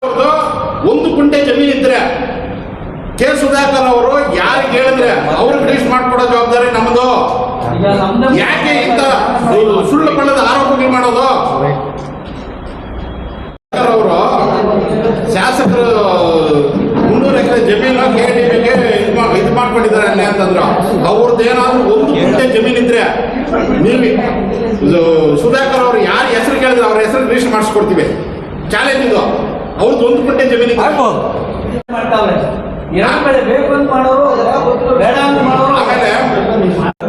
ಒಂದು ಕುಂಟೆ ಜಮೀನು ಇದ್ರೆ ಕೆ ಸುಧಾಕರ್ ಅವರು ಯಾರಿಗೆ ಹೇಳಿದ್ರೆ ಅವ್ರಿಗೆ ರಿಲೀಸ್ ಮಾಡ್ಕೊಡೋ ಜವಾಬ್ದಾರಿ ನಮ್ಮದು. ಯಾಕೆ ಇಂತ ಸುಳ್ಳು ಬಣ್ಣದ ಆರೋಪಗಳು ಮಾಡೋದು? ಅವರು ಶಾಸಕರು 300 ಎಕರೆ ಜಮೀನು KDBಗೆ ಇದು ಮಾಡ್ಕೊಂಡಿದ್ದಾರೆ ಅಲ್ಲಿ ಅಂತಂದ್ರು. ಅವ್ರದ್ದು ಏನಾದ್ರು ಒಂದು ಕುಂಟೆ ಜಮೀನಿದ್ರೆ ನೀವು ಸುಧಾಕರ್ ಅವರು ಯಾರ ಹೆಸರು ಕೇಳಿದ್ರೆ ಅವ್ರ ಹೆಸರು ರಿಜಿಸ್ಟರ್ ಮಾಡಿಸ್ಕೊಡ್ತೀವಿ. ಚಾಲೆಂಜ್ ಇದು. ಅವ್ರದ್ದು ಒಂದು ಕುಂಟೆ ಜಮೀನು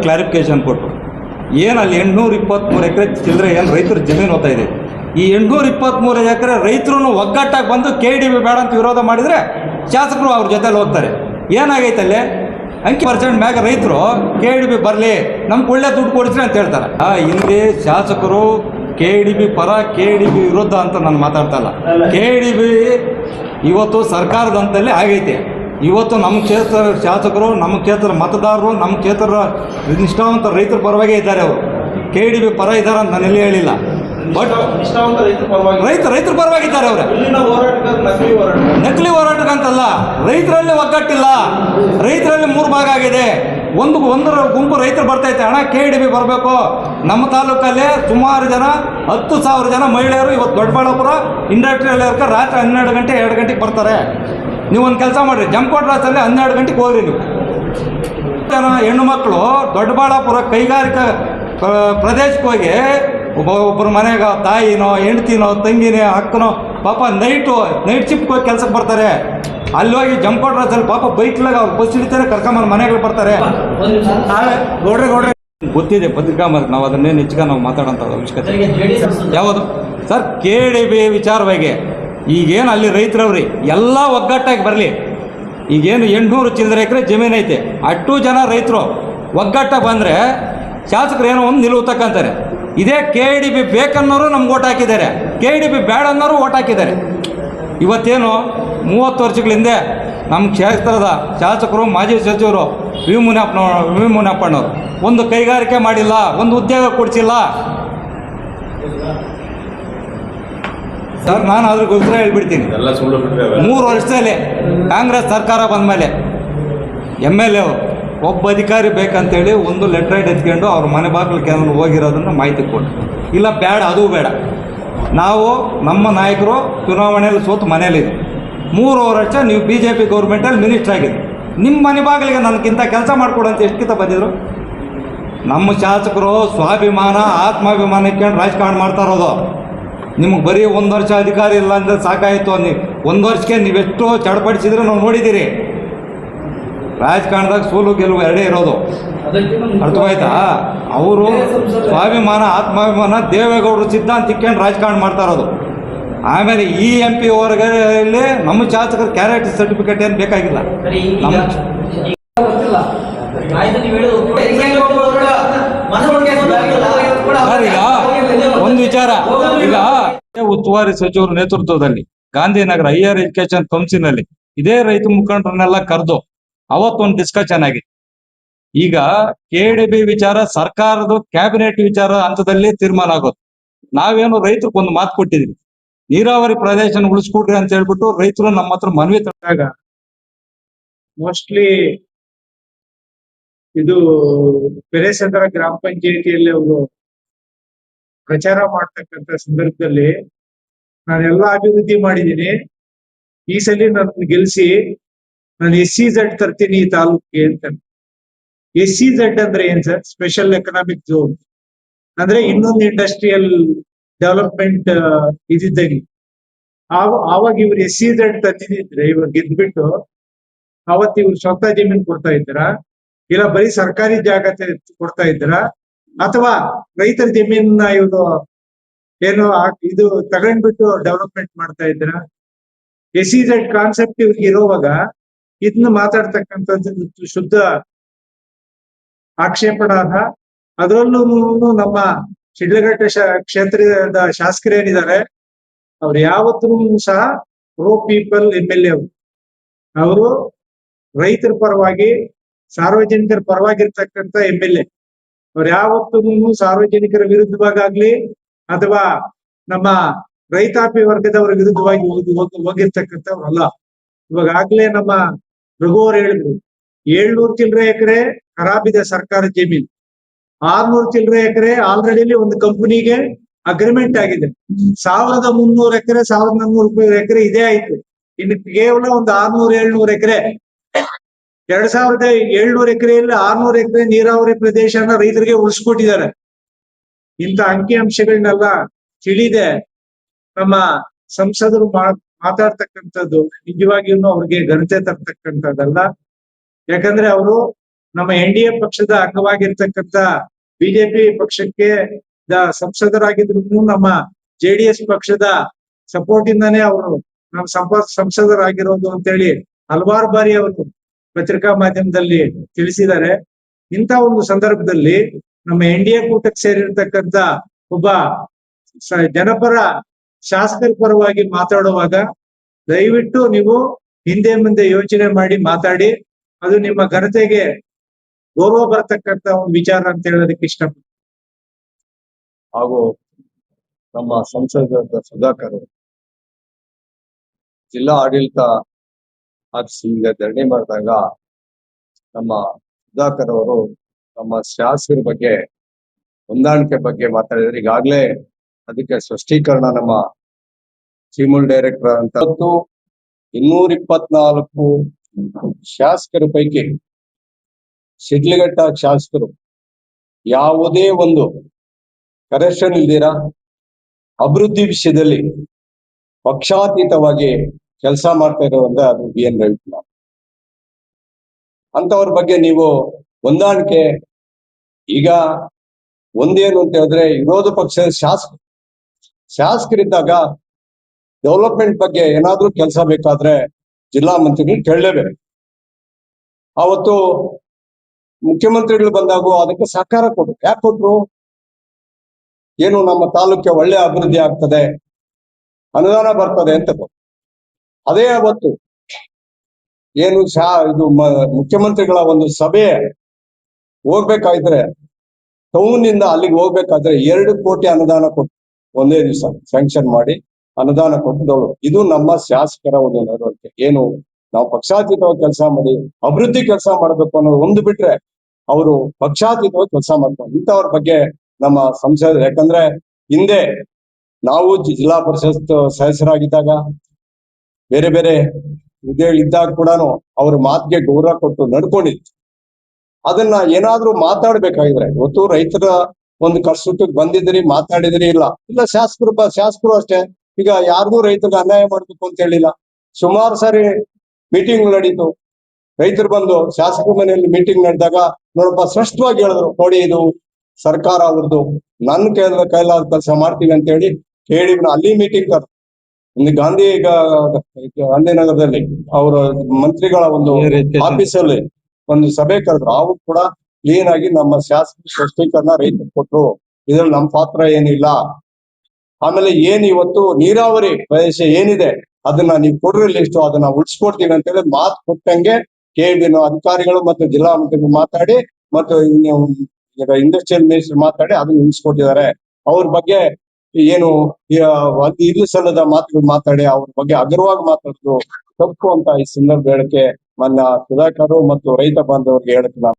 ಕ್ಲಾರಿಫಿಕೇಶನ್ ಕೊಟ್ಟು ಏನಲ್ಲಿ 823 ಎಕರೆ ಚಿಲ್ಲರೆ ಏನು ರೈತರ ಜಮೀನು ಹೋಗ್ತಾ ಇದೆ. ಈ 823 ಎಕರೆ ರೈತರು ಒಗ್ಗಟ್ಟಾಗಿ ಬಂದು KDB ಬೇಡ ಅಂತ ವಿರೋಧ ಮಾಡಿದರೆ ಶಾಸಕರು ಅವ್ರ ಜೊತೆಲಿ ಹೋಗ್ತಾರೆ. ಏನಾಗೈತೆ ಅಲ್ಲಿ 80% ಮ್ಯಾಗ ರೈತರು KDB ಬರಲಿ ನಮ್ಗೆ ಒಳ್ಳೆ ದುಡ್ಡು ಕೊಡಿಸ್ರಿ ಅಂತ ಹೇಳ್ತಾರೆ. ಹಿಂದೆ ಶಾಸಕರು KDB ಪರ KDB ವಿರುದ್ಧ ಅಂತ ನಾನು ಮಾತಾಡ್ತಾ ಇಲ್ಲ. KDB ಇವತ್ತು ಸರ್ಕಾರದ ಹಂತದಲ್ಲಿ ಆಗೈತೆ. ಇವತ್ತು ನಮ್ಮ ಕ್ಷೇತ್ರ ಶಾಸಕರು, ನಮ್ಮ ಕ್ಷೇತ್ರ ಮತದಾರರು, ನಮ್ಮ ಕ್ಷೇತ್ರ ನಿಷ್ಠಾವಂತ ರೈತರ ಪರವಾಗೇ ಇದ್ದಾರೆ. ಅವರು KDB ಪರ ಇದ್ದಾರೆ ಅಂತ ನಾನು ಎಲ್ಲಿ ಹೇಳಿಲ್ಲ. ಬಟ್ ರೈತರ ಪರವಾಗಿದ್ದಾರೆ. ಅವರೇ ನಕಲಿ ಹೋರಾಟಕ್ಕಂತಲ್ಲ, ರೈತರಲ್ಲಿ ಒಗ್ಗಟ್ಟಿಲ್ಲ. ರೈತರಲ್ಲಿ 3 ಭಾಗ ಆಗಿದೆ. ಒಂದರ ಗುಂಪು ರೈತರು ಬರ್ತೈತೆ, ಹಣ KDB ಬರಬೇಕು. ನಮ್ಮ ತಾಲೂಕಲ್ಲಿ ಸುಮಾರು ಜನ 10,000 ಜನ ಮಹಿಳೆಯರು ಇವತ್ತು ದೊಡ್ಡಬಳ್ಳಾಪುರ ಇಂಡಸ್ಟ್ರಿಯಲ್ ಏರಿಯಾ ರಾತ್ರಿ 12 ಗಂಟೆ 2 ಗಂಟೆಗೆ ಬರ್ತಾರೆ. ನೀವು ಒಂದು ಕೆಲಸ ಮಾಡಿರಿ, ಜಂಕೋಟ್ ರಾಸಲ್ಲಿ 12 ಗಂಟೆಗೆ ಹೋಗ್ರಿ. ನೀವು ಜನ ಹೆಣ್ಣು ಮಕ್ಕಳು ದೊಡ್ಡಬಳ್ಳಾಪುರ ಕೈಗಾರಿಕಾ ಪ್ರದೇಶಕ್ಕೆ ಹೋಗಿ ಒಬ್ಬರು ಮನೆಗೆ ತಾಯಿನೋ ಹೆಂಡ್ತಿನೋ ತಂಗಿನೋ ಅಕ್ಕನೋ ಪಾಪ ನೈಟ್ ಶಿಫ್ಟ್ಗೆ ಹೋಗಿ ಕೆಲಸಕ್ಕೆ ಬರ್ತಾರೆ. ಅಲ್ಲಿ ಹೋಗಿ ಜಂಕೋಟ್ ರಾಸಲ್ಲಿ ಪಾಪ ಬೈಕ್ಲಾಗ ಅವ್ರು ಬಸ್ ಹಿಡಿತಾರೆ, ಕರ್ಕೊಂಬಂದು ಮನೆಗಳು ಬರ್ತಾರೆ. ಗೌಡ್ರೆ ಗೊತ್ತಿದೆ ಪತ್ರಿಕಾ ಮಾರ್ಗ, ನಾವು ಅದನ್ನೇನು ಹೆಚ್ಚಿಗೆ ನಾವು ಮಾತಾಡೋಂಥ ಅವಶ್ಯಕತೆ ಯಾವುದು ಸರ್? KDB ವಿಚಾರವಾಗಿ ಈಗೇನು ಅಲ್ಲಿ ರೈತರವ್ರಿ ಎಲ್ಲ ಒಗ್ಗಟ್ಟಾಗಿ ಬರಲಿ. ಈಗೇನು 800 ಚಿಲ್ಲರೆ ಎಕರೆ ಜಮೀನು ಐತೆ, ಅಷ್ಟು ಜನ ರೈತರು ಒಗ್ಗಟ್ಟಾಗಿ ಬಂದರೆ ಶಾಸಕರು ಏನೋ ಒಂದು ನಿಲುವು ತಕ್ಕಂತಾರೆ. ಇದೇ KDB ಬೇಕನ್ನೋರು ನಮ್ಗೆ ಓಟ್ ಹಾಕಿದ್ದಾರೆ, KDB ಬೇಡ ಅನ್ನೋರು ಓಟ್ ಹಾಕಿದ್ದಾರೆ. ಇವತ್ತೇನು 30 ವರ್ಷಗಳ ಹಿಂದೆ ನಮ್ಮ ಕ್ಷೇತ್ರದ ಶಾಸಕರು ಮಾಜಿ ಸಚಿವರು ವಿ ಮುನಿಯಪ್ಪನವರು ಒಂದು ಕೈಗಾರಿಕೆ ಮಾಡಿಲ್ಲ, ಒಂದು ಉದ್ಯೋಗ ಕೊಡಿಸಿಲ್ಲ ಸರ್. ನಾನು ಅದ್ರಗೋಸ್ಕರ ಹೇಳ್ಬಿಡ್ತೀನಿ, 3 ವರ್ಷದಲ್ಲಿ ಕಾಂಗ್ರೆಸ್ ಸರ್ಕಾರ ಬಂದ ಮೇಲೆ MLA ಒಬ್ಬ ಅಧಿಕಾರಿ ಬೇಕಂತೇಳಿ ಒಂದು ಲೆಟರ್ ಎತ್ಕೊಂಡು ಅವ್ರ ಮನೆ ಬಾಗಿಲಿಗೆ ಹೋಗಿರೋದನ್ನು ಮಾಹಿತಿ ಕೊಟ್ಟು, ಇಲ್ಲ ಬೇಡ ಅದು ಬೇಡ, ನಾವು ನಮ್ಮ ನಾಯಕರು ಚುನಾವಣೆಯಲ್ಲಿ ಸೋತು ಮನೇಲಿದೆ, 3 ವರ್ಷ ನೀವು BJP ಗೌರ್ಮೆಂಟಲ್ಲಿ ಮಿನಿಸ್ಟರ್ ಆಗಿದೆ, ನಿಮ್ಮ ಮನೆ ಬಾಗಿಲಿಗೆ ನನಗಿಂತ ಕೆಲಸ ಮಾಡಿಕೊಡಂತ ಎಷ್ಟಿಂತ ಬಂದಿದ್ರು? ನಮ್ಮ ಶಾಸಕರು ಸ್ವಾಭಿಮಾನ ಆತ್ಮಾಭಿಮಾನ ಇಟ್ಕೊಂಡು ರಾಜಕಾರಣ ಮಾಡ್ತಾ ಇರೋದು. ನಿಮಗೆ ಬರೀ 1 ವರ್ಷ ಅಧಿಕಾರಿ ಇಲ್ಲ ಅಂದರೆ ಸಾಕಾಯಿತು. ನೀವು 1 ವರ್ಷಕ್ಕೆ ನೀವೆಷ್ಟು ಚಡಪಡಿಸಿದ್ರೆ ನಾವು ನೋಡಿದ್ದೀರಿ. ರಾಜಕಾರಣದಾಗ ಸೋಲು ಗೆಲುವು ಎರಡೇ ಇರೋದು, ಅರ್ಥವಾಯ್ತಾ? ಅವರು ಸ್ವಾಭಿಮಾನ ಆತ್ಮಾಭಿಮಾನ ದೇವೇಗೌಡರು ಸಿದ್ಧಾಂತ ಇಟ್ಕೊಂಡು ರಾಜಕಾರಣ ಮಾಡ್ತಾ ಇರೋದು. ಆಮೇಲೆ ಈ MP ಹೊರಗಡೆ ನಮ್ಮ ಶಾಸಕರ ಕ್ಯಾರೆಕ್ಟ್ ಸರ್ಟಿಫಿಕೇಟ್ ಏನು ಬೇಕಾಗಿಲ್ಲ. ನಮ್ಮ ಈಗ ಒಂದು ವಿಚಾರ, ಈಗ ಉಸ್ತುವಾರಿ ಸಚಿವರ ನೇತೃತ್ವದಲ್ಲಿ ಗಾಂಧಿನಗರ ಹೈಯರ್ ಎಜುಕೇಶನ್ ಕೌನ್ಸಿಲ್ನಲ್ಲಿ ಇದೇ ರೈತ ಮುಖಂಡರನ್ನೆಲ್ಲ ಕರೆದು ಅವತ್ತೊಂದು ಡಿಸ್ಕಷನ್ ಆಗಿದೆ. ಈಗ KDB ವಿಚಾರ ಸರ್ಕಾರದ ಕ್ಯಾಬಿನೆಟ್ ವಿಚಾರ ಹಂತದಲ್ಲಿ ತೀರ್ಮಾನ ಆಗೋದು. ನಾವೇನು ರೈತರಿಗೆ ಒಂದು ಮಾತು ಕೊಟ್ಟಿದ್ವಿ, ನೀರಾವರಿ ಪ್ರದೇಶ ಉಳಿಸ್ಕೊಡ್ರಿ ಅಂತ ಹೇಳ್ಬಿಟ್ಟು ರೈತರು ನಮ್ಮ ಹತ್ರ ಮನವಿ ತಂದಾಗ ಮೋಸ್ಟ್ಲಿ ಇದು ಬೆರೆಸಂದ್ರ ಗ್ರಾಮ ಪಂಚಾಯಿತಿಯಲ್ಲಿ ಅವರು ಪ್ರಚಾರ ಮಾಡ್ತಕ್ಕಂಥ ಸಂದರ್ಭದಲ್ಲಿ ನಾನೆಲ್ಲ ಅಭಿವೃದ್ಧಿ ಮಾಡಿದ್ದೀನಿ, ಈ ಸಲ ನನ್ನ ಗೆಲ್ಸಿ ನಾನು SEZ ತರ್ತೀನಿ ಈ ತಾಲೂಕಿಗೆ ಅಂತ. SEZ ಅಂದ್ರೆ ಏನ್ ಸರ್? ಸ್ಪೆಷಲ್ ಎಕನಾಮಿಕ್ ಝೋನ್ ಅಂದ್ರೆ ಇನ್ನೊಂದು ಇಂಡಸ್ಟ್ರಿಯಲ್ ಡೆವಲಪ್ಮೆಂಟ್ ಇದ್ದಂಗೆ. ಆವಾಗ ಇವ್ರು SEZ ತಂದಿದ್ರೆ ಇವಾಗ ಗೆದ್ಬಿಟ್ಟು ಅವತ್ತು ಇವ್ರು ಸ್ವಂತ ಜಮೀನು ಕೊಡ್ತಾ ಇದ್ದಾರ, ಇಲ್ಲ ಬರೀ ಸರ್ಕಾರಿ ಜಾಗ ಕೊಡ್ತಾ ಇದ್ದಾರ, ಅಥವಾ ರೈತರ ಜಮೀನ ಇವರು ಏನು ಇದು ತಗೊಂಡ್ಬಿಟ್ಟು ಡೆವಲಪ್ಮೆಂಟ್ ಮಾಡ್ತಾ ಇದ್ದಾರ? SEZ ಕಾನ್ಸೆಪ್ಟ್ ಇವ್ರಿಗೆ ಇರೋವಾಗ ಇದನ್ನ ಮಾತಾಡ್ತಕ್ಕಂಥದ್ದು ಶುದ್ಧ ಆಕ್ಷೇಪಣಾರ್ಹ. ಅದರಲ್ಲೂ ನಮ್ಮ ಶಿಡ್ಲಘಟ್ಟ ಕ್ಷೇತ್ರದ ಶಾಸಕರೇನಿದ್ದಾರೆ ಅವ್ರು ಯಾವತ್ತೂ ಸಹ ಪ್ರೋ ಪೀಪಲ್ MLA ಅವರು ರೈತರ ಪರವಾಗಿ ಸಾರ್ವಜನಿಕರ ಪರವಾಗಿರ್ತಕ್ಕಂಥ MLA. ಅವ್ರು ಯಾವತ್ತೂ ಸಾರ್ವಜನಿಕರ ವಿರುದ್ಧವಾಗ್ಲಿ ಅಥವಾ ನಮ್ಮ ರೈತಾಪಿ ವರ್ಗದವರ ವಿರುದ್ಧವಾಗಿ ಹೋಗಿರ್ತಕ್ಕಂಥವ್ರಲ್ಲ. ಇವಾಗಲೇ ನಮ್ಮ ರಘು ಅವರು ಹೇಳಿದ್ರು, 700 ಚಿಲ್ಲರೆ ಎಕರೆ ಖರಾಬಿದೆ ಸರ್ಕಾರಿ ಜಮೀನು, 600 ಚಿಲ್ಲರೆ ಎಕರೆ ಆಲ್ರೆಡಿ ಒಂದು ಕಂಪನಿಗೆ ಅಗ್ರಿಮೆಂಟ್ ಆಗಿದೆ, 1300 ಎಕರೆ 1400 ಎಕರೆ ಇದೇ ಆಯ್ತು. ಇನ್ನು ಕೇವಲ ಒಂದು 600-700 ಎಕರೆ, 2700 ಎಕರೆಯಲ್ಲಿ 600 ಎಕರೆ ನೀರಾವರಿ ಪ್ರದೇಶನ ರೈತರಿಗೆ ಉಳಿಸ್ಕೊಟ್ಟಿದ್ದಾರೆ. ಇಂಥ ಅಂಕಿ ಅಂಶಗಳನ್ನೆಲ್ಲ ತಿಳಿದೆ ನಮ್ಮ ಸಂಸದರು ಮಾತಾಡ್ತಕ್ಕಂಥದ್ದು ನಿಜವಾಗಿಯೂ ಅವ್ರಿಗೆ ಘನತೆ ತರ್ತಕ್ಕಂಥದ್ದಲ್ಲ. ಯಾಕಂದ್ರೆ ಅವರು ನಮ್ಮ NDA ಪಕ್ಷದ ಅಂಗವಾಗಿರ್ತಕ್ಕಂಥ ಬಿಜೆಪಿ ಪಕ್ಷಕ್ಕೆ ಸಂಸದರಾಗಿದ್ರು ನಮ್ಮ JDS ಪಕ್ಷದ ಸಪೋರ್ಟ್ ಇಂದಾನೇ ಅವರು ನಮ್ಮ ಸಂಸದರಾಗಿರೋದು ಅಂತೇಳಿ ಹಲವಾರು ಬಾರಿ ಅವರು ಪತ್ರಿಕಾ ಮಾಧ್ಯಮದಲ್ಲಿ ತಿಳಿಸಿದ್ದಾರೆ. ಇಂಥ ಒಂದು ಸಂದರ್ಭದಲ್ಲಿ ನಮ್ಮ NDA ಕೂಟಕ್ಕೆ ಸೇರಿರ್ತಕ್ಕಂಥ ಒಬ್ಬ ಜನಪರ ಶಾಸಕರ ಪರವಾಗಿ ಮಾತಾಡುವಾಗ ದಯವಿಟ್ಟು ನೀವು ಹಿಂದೆ ಮುಂದೆ ಯೋಚನೆ ಮಾಡಿ ಮಾತಾಡಿ. ಅದು ನಿಮ್ಮ ಘನತೆಗೆ ಗೌರವ ಬರತಕ್ಕಂತ ಒಂದು ವಿಚಾರ ಅಂತ ಹೇಳೋದಕ್ಕೆ ಇಷ್ಟಪಡ್ತೀನಿ. ಹಾಗೂ ನಮ್ಮ ಸಂಸದ ಸುಧಾಕರ್ ಜಿಲ್ಲಾ ಆಡಳಿತ ಆಫೀಸಿಂದ ಧರಣಿ ಮಾಡಿದಾಗ ನಮ್ಮ ಸುಧಾಕರ್ ಅವರು ನಮ್ಮ ಶಾಸಕರ ಬಗ್ಗೆ ಹೊಂದಾಣಿಕೆ ಬಗ್ಗೆ ಮಾತಾಡಿದ್ರೆ, ಈಗಾಗಲೇ ಅದಕ್ಕೆ ಸ್ಪಷ್ಟೀಕರಣ ನಮ್ಮ ಚೀಫ್ ಡೈರೆಕ್ಟರ್ ಅಂತ 224 ಶಾಸಕರ ಪೈಕಿ ಶಿಡ್ಲಘಟ್ಟ ಶಾಸಕರು ಯಾವುದೇ ಒಂದು ಕರೆಕ್ಷನ್ ಇಲ್ದಿರ ಅಭಿವೃದ್ಧಿ ವಿಷಯದಲ್ಲಿ ಪಕ್ಷಾತೀತವಾಗಿ ಕೆಲಸ ಮಾಡ್ತಾ ಇರೋದ್ರಿಂದ ಅದು BN ರವಿಕುಮಾರ್ ಅಂತವ್ರ ಬಗ್ಗೆ ನೀವು ಹೊಂದಾಣಿಕೆ. ಈಗ ಒಂದೇನು ಅಂತ ಹೇಳಿದ್ರೆ, ವಿರೋಧ ಪಕ್ಷದ ಶಾಸಕರಿದ್ದಾಗ ಡೆವಲಪ್ಮೆಂಟ್ ಬಗ್ಗೆ ಏನಾದ್ರೂ ಕೆಲಸ ಬೇಕಾದ್ರೆ ಜಿಲ್ಲಾ ಮಂತ್ರಿಗಳು ಕೇಳಲೇಬೇಕು. ಅವತ್ತು ಮುಖ್ಯಮಂತ್ರಿಗಳು ಬಂದಾಗ ಅದಕ್ಕೆ ಸಹಕಾರ ಕೊಟ್ರು. ಯಾಕೆ ಕೊಟ್ರು? ಏನು ನಮ್ಮ ತಾಲೂಕಿಗೆ ಒಳ್ಳೆ ಅಭಿವೃದ್ಧಿ ಆಗ್ತದೆ, ಅನುದಾನ ಬರ್ತದೆ ಅಂತ ಕೊಟ್ರು. ಅದೇ ಅವತ್ತು ಏನು ಇದು ಮುಖ್ಯಮಂತ್ರಿಗಳ ಒಂದು ಸಭೆ ಹೋಗ್ಬೇಕಾದ್ರೆ, ಟೌನ್ ಇಂದ ಅಲ್ಲಿಗೆ ಹೋಗ್ಬೇಕಾದ್ರೆ 2 ಕೋಟಿ ಅನುದಾನ ಕೊಟ್ಟು ಒಂದೇ ದಿವಸ ಸ್ಯಾಂಕ್ಷನ್ ಮಾಡಿ ಅನುದಾನ ಕೊಟ್ಟಿದ್ದವರು. ಇದು ನಮ್ಮ ಶಾಸಕರ ಒಂದು ನಡವಳಿಕೆ. ಏನು ನಾವು ಪಕ್ಷಾತೀತವಾಗಿ ಕೆಲಸ ಮಾಡಿ ಅಭಿವೃದ್ಧಿ ಕೆಲಸ ಮಾಡಬೇಕು ಅನ್ನೋದು ಒಂದು ಬಿಟ್ರೆ ಅವರು ಪಕ್ಷಾತೀತವಾಗಿ ಕೆಲಸ ಮಾಡ್ತಾರೆ. ಇಂಥವ್ರ ಬಗ್ಗೆ ನಮ್ಮ ಸಂಸದ, ಯಾಕಂದ್ರೆ ಹಿಂದೆ ನಾವು ಜಿಲ್ಲಾ ಪರಿಷತ್ ಸದಸ್ಯರಾಗಿದ್ದಾಗ ಬೇರೆ ಬೇರೆ ಹುದ್ದೆಗಳಿದ್ದಾಗ ಕೂಡ ಅವ್ರ ಮಾತಿಗೆ ಗೌರವ ಕೊಟ್ಟು ನಡ್ಕೊಂಡಿತ್ತು. ಅದನ್ನ ಏನಾದ್ರೂ ಮಾತಾಡ್ಬೇಕಾಗಿದ್ರೆ, ಇವತ್ತು ರೈತರ ಒಂದು ಕಷ್ಟಕ್ಕೆ ಬಂದಿದ್ರಿ ಮಾತಾಡಿದ್ರಿ ಇಲ್ಲ ಶಾಸಕರು ಅಷ್ಟೇ. ಈಗ ಯಾರಿಗೂ ರೈತರಿಗೆ ಅನ್ಯಾಯ ಮಾಡ್ಬೇಕು ಅಂತ ಹೇಳಿಲ್ಲ. ಸುಮಾರು ಸಾರಿ ಮೀಟಿಂಗ್ ನಡೀತು. ರೈತರು ಬಂದು ಶಾಸಕರ ಮನೆಯಲ್ಲಿ ಮೀಟಿಂಗ್ ನಡೆದಾಗ ನೋಡಪ್ಪ ಸ್ಪಷ್ಟವಾಗಿ ಹೇಳಿದ್ರು, ನೋಡಿ ಇದು ಸರ್ಕಾರ ಅವ್ರದ್ದು, ನನ್ನ ಕೈಲಾದ ಕೆಲಸ ಮಾಡ್ತೀವಿ ಅಂತ ಹೇಳಿ ಅಲ್ಲಿ ಮೀಟಿಂಗ್ ಕರ್ ಒಂದು ಗಾಂಧಿನಗರದಲ್ಲಿ ಅವರ ಮಂತ್ರಿಗಳ ಒಂದು ಆಫೀಸಲ್ಲಿ ಒಂದು ಸಭೆ ಕರೆದ್ರು. ಅವು ಕೂಡ ಕ್ಲೀನ್ ಆಗಿ ನಮ್ಮ ಶಾಸಕ ಸ್ಪಷ್ಟೀಕರಣ ರೈತರು ಕೊಟ್ರು. ಇದ್ರಲ್ಲಿ ನಮ್ಮ ಪಾತ್ರ ಏನಿಲ್ಲ. ಆಮೇಲೆ ಏನ್ ಇವತ್ತು ನೀರಾವರಿ ಪ್ರದೇಶ ಏನಿದೆ ಅದನ್ನ ನೀವು ಕೊಡ್ರಿ ಲಿಸ್ಟ್, ಅದನ್ನ ಉಳಿಸ್ಕೊಡ್ತೀವಿ ಅಂತ ಹೇಳಿ ಮಾತು ಕೊಟ್ಟಂಗೆ KBನ ಅಧಿಕಾರಿಗಳು ಮತ್ತು ಜಿಲ್ಲಾ ಮಂತ್ರಿಗಳು ಮಾತಾಡಿ ಮತ್ತು ಇಂಡಸ್ಟ್ರಿಯಲ್ ಮಿನಿಸ್ಟರ್ ಮಾತಾಡಿ ಅದನ್ನ ಉಳಿಸ್ಕೊಟ್ಟಿದ್ದಾರೆ. ಅವ್ರ ಬಗ್ಗೆ ಏನು ಇದು ಸಲ್ಲದ ಮಾತುಗಳು ಮಾತಾಡಿ ಅವ್ರ ಬಗ್ಗೆ ಅಗರವಾಗಿ ಮಾತಾಡೋದು ತಪ್ಪು ಅಂತ ಈ ಸಂದರ್ಭ ಹೇಳಕ್ಕೆ ನನ್ನ ಸುಧಾಕರ್ ಮತ್ತು ರೈತ ಬಾಂಧವರಿಗೆ ಹೇಳಕ್ಕೆ